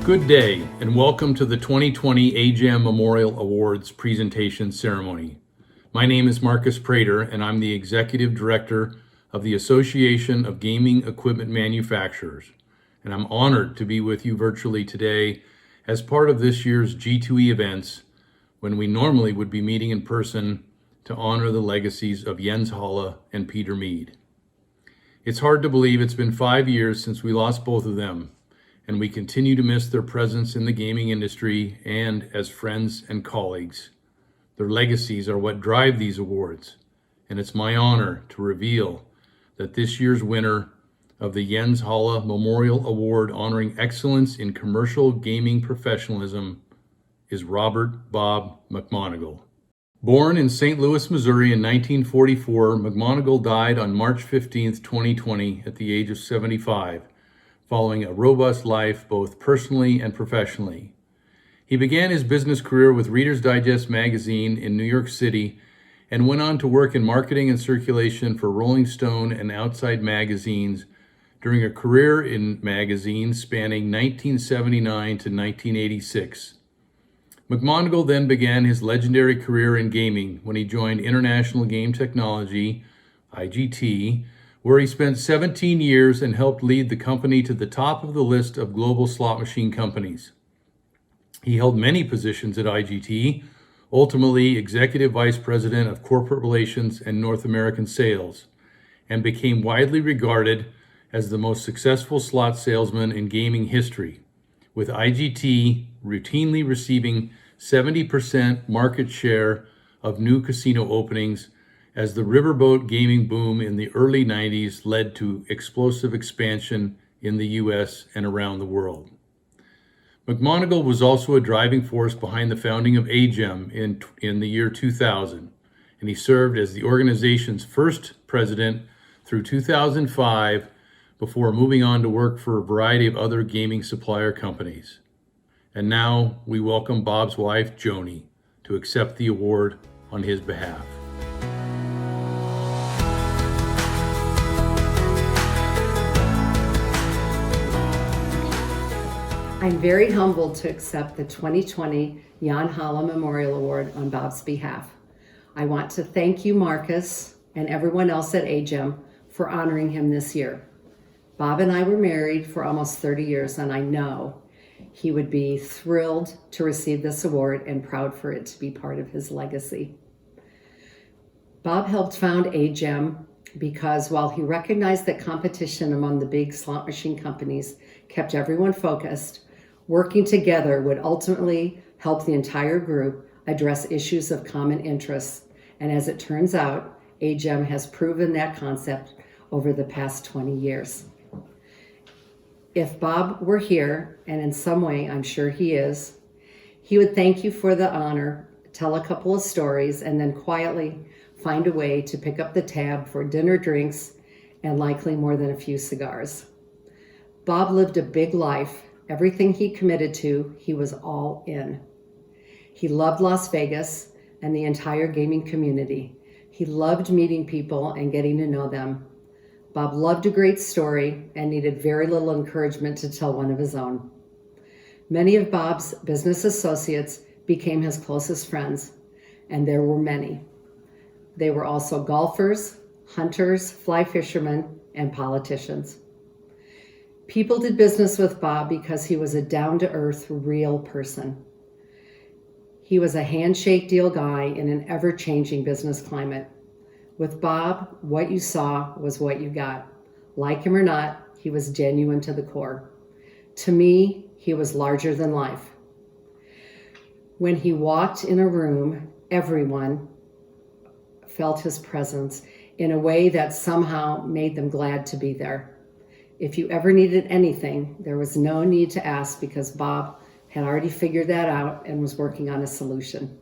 Good day, and welcome to the 2020 AGEM Memorial Awards presentation ceremony. My name is Marcus Prater, and I'm the Executive Director of the Association of Gaming Equipment Manufacturers, and I'm honored to be with you virtually today as part of this year's G2E events, when we normally would be meeting in person to honor the legacies of Jens Halle and Peter Mead. It's hard to believe it's been 5 years since we lost both of them, and we continue to miss their presence in the gaming industry and as friends and colleagues. Their legacies are what drive these awards, and it's my honor to reveal that this year's winner of the Jens Halle Memorial Award honoring excellence in commercial gaming professionalism is Robert Bob McMonagle. Born in St. Louis, Missouri in 1944, McMonagle died on March 15, 2020 at the age of 75, following a robust life both personally and professionally. He began his business career with Reader's Digest magazine in New York City and went on to work in marketing and circulation for Rolling Stone and Outside magazines during a career in magazines spanning 1979 to 1986. McMonagle then began his legendary career in gaming when he joined International Game Technology, IGT, where he spent 17 years and helped lead the company to the top of the list of global slot machine companies. He held many positions at IGT, ultimately Executive Vice President of Corporate Relations and North American Sales, and became widely regarded as the most successful slot salesman in gaming history, with IGT routinely receiving 70% market share of new casino openings as the riverboat gaming boom in the early 90s led to explosive expansion in the US and around the world. McMonagle was also a driving force behind the founding of AGEM in the year 2000, and he served as the organization's first president through 2005 before moving on to work for a variety of other gaming supplier companies. And now we welcome Bob's wife, Joni, to accept the award on his behalf. I'm very humbled to accept the 2020 Jan Halle Memorial Award on Bob's behalf. I want to thank you, Marcus, and everyone else at AGEM for honoring him this year. Bob and I were married for almost 30 years, and I know he would be thrilled to receive this award and proud for it to be part of his legacy. Bob helped found AGEM because while he recognized that competition among the big slot machine companies kept everyone focused, working together would ultimately help the entire group address issues of common interest. And as it turns out, AGEM has proven that concept over the past 20 years. If Bob were here, and in some way I'm sure he is, he would thank you for the honor, tell a couple of stories, and then quietly find a way to pick up the tab for dinner, drinks, and likely more than a few cigars. Bob lived a big life. Everything he committed to, he was all in. He loved Las Vegas and the entire gaming community. He loved meeting people and getting to know them. Bob loved a great story and needed very little encouragement to tell one of his own. Many of Bob's business associates became his closest friends, and there were many. They were also golfers, hunters, fly fishermen, and politicians. People did business with Bob because he was a down-to-earth, real person. He was a handshake deal guy in an ever-changing business climate. With Bob, what you saw was what you got. Like him or not, he was genuine to the core. To me, he was larger than life. When he walked in a room, everyone felt his presence in a way that somehow made them glad to be there. If you ever needed anything, there was no need to ask because Bob had already figured that out and was working on a solution.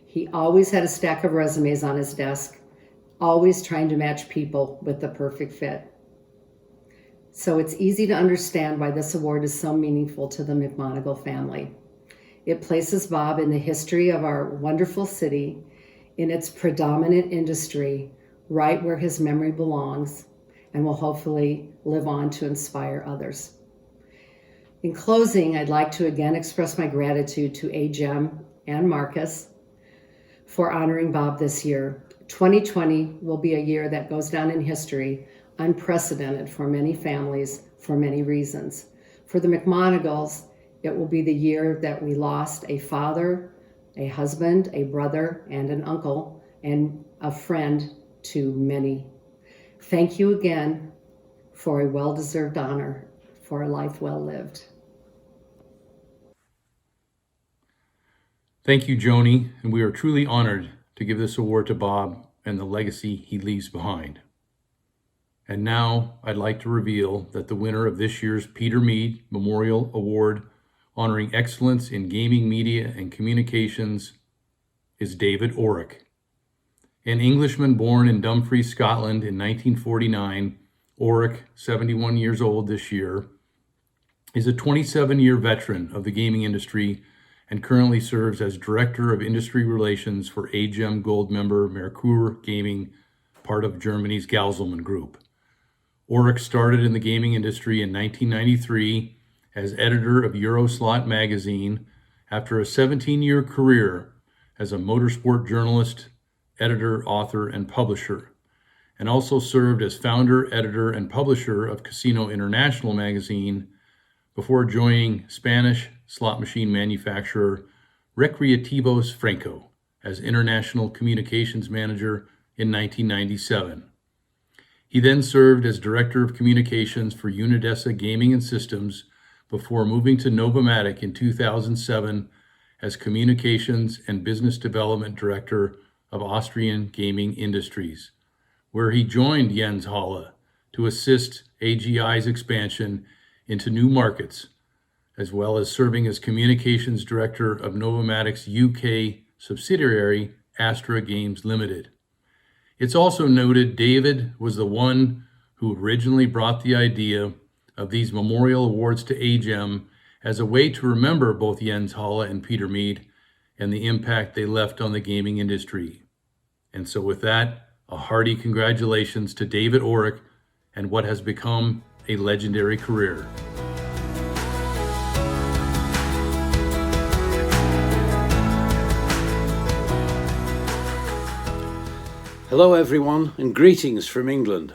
He always had a stack of resumes on his desk, always trying to match people with the perfect fit. So it's easy to understand why this award is so meaningful to the McMonagle family. It places Bob in the history of our wonderful city, in its predominant industry, right where his memory belongs, and will hopefully live on to inspire others. In closing, I'd like to again express my gratitude to AGEM and Marcus for honoring Bob this year. 2020 will be a year that goes down in history, unprecedented for many families for many reasons. For the McMonagals, it will be the year that we lost a father, a husband, a brother, and an uncle, and a friend to many. Thank you again for a well-deserved honor, for a life well lived. Thank you, Joni, and we are truly honored to give this award to Bob and the legacy he leaves behind. And now I'd like to reveal that the winner of this year's Peter Mead Memorial Award honoring excellence in gaming media and communications is David Orrick. An Englishman born in Dumfries, Scotland in 1949, Orrick, 71 years old this year, is a 27-year veteran of the gaming industry and currently serves as Director of Industry Relations for AGEM Gold member Merkur Gaming, part of Germany's Gauselmann Group. Orrick started in the gaming industry in 1993 as editor of Euroslot magazine after a 17-year career as a motorsport journalist, editor, author, and publisher, and also served as founder, editor, and publisher of Casino International magazine before joining Spanish slot machine manufacturer Recreativos Franco as international communications manager in 1997. He then served as director of communications for Unidesa Gaming and Systems before moving to Novomatic in 2007 as communications and business development director of Austrian Gaming Industries, where he joined Jens Halle to assist AGI's expansion into new markets, as well as serving as communications director of Novomatic's UK subsidiary, Astra Games Limited. It's also noted David was the one who originally brought the idea of these memorial awards to AGEM as a way to remember both Jens Halle and Peter Mead and the impact they left on the gaming industry. And so with that, a hearty congratulations to David Orrick and what has become a legendary career. Hello everyone, and greetings from England.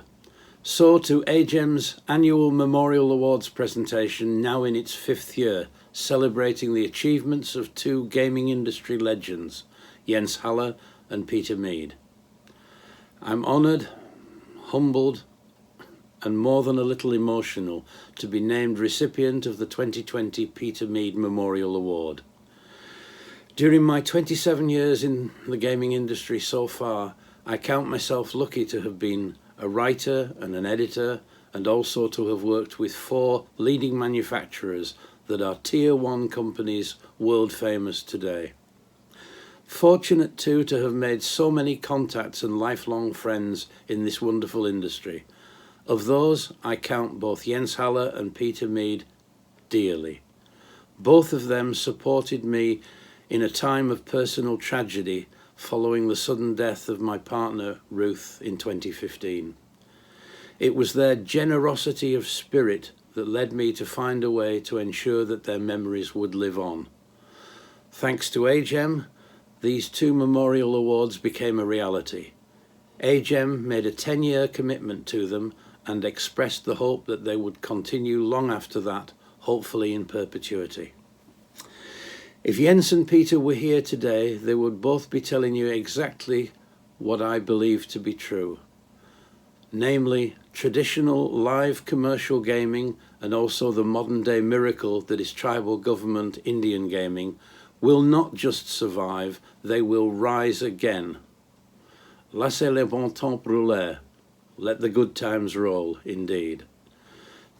So to AGEM's annual Memorial Awards presentation, now in its 5th year, celebrating the achievements of two gaming industry legends, Jens Halle and Peter Mead. I'm honoured, humbled, and more than a little emotional to be named recipient of the 2020 Peter Mead Memorial Award. During my 27 years in the gaming industry so far, I count myself lucky to have been a writer and an editor, and also to have worked with 4 leading manufacturers that are Tier 1 companies world famous today. Fortunate too to have made so many contacts and lifelong friends in this wonderful industry. Of those, I count both Jens Halle and Peter Mead dearly. Both of them supported me in a time of personal tragedy following the sudden death of my partner, Ruth, in 2015. It was their generosity of spirit that led me to find a way to ensure that their memories would live on. Thanks to AGEM, these 2 memorial awards became a reality. AGEM made a 10-year commitment to them and expressed the hope that they would continue long after that, hopefully in perpetuity. If Jens and Peter were here today, they would both be telling you exactly what I believe to be true. Namely, traditional live commercial gaming and also the modern day miracle that is tribal government Indian gaming will not just survive, they will rise again. Laissez le bon temps rouler. Let the good times roll, indeed.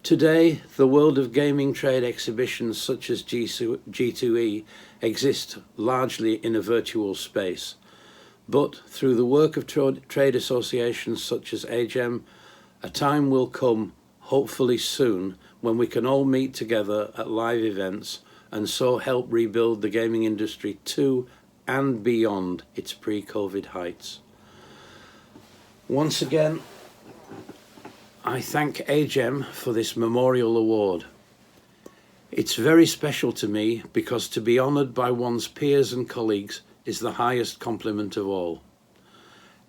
Today, the world of gaming trade exhibitions such as G2E exist largely in a virtual space. But through the work of trade associations such as AGEM, a time will come, hopefully soon, when we can all meet together at live events and so help rebuild the gaming industry to and beyond its pre-COVID heights. Once again, I thank AGEM for this memorial award. It's very special to me because to be honoured by one's peers and colleagues is the highest compliment of all.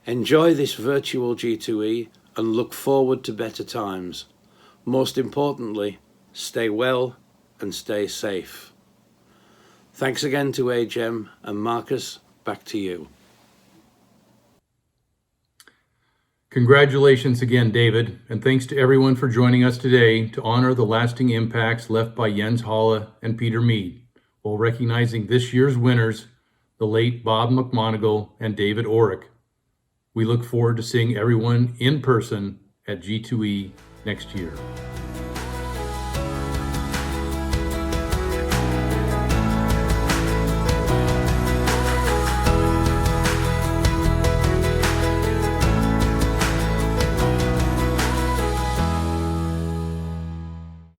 Enjoy this virtual G2E and look forward to better times. Most importantly, stay well and stay safe. Thanks again to AGEM, and Marcus, back to you. Congratulations again, David, and thanks to everyone for joining us today to honor the lasting impacts left by Jens Halle and Peter Mead, while recognizing this year's winners, the late Bob McMonigal and David Orrick. We look forward to seeing everyone in person at G2E next year.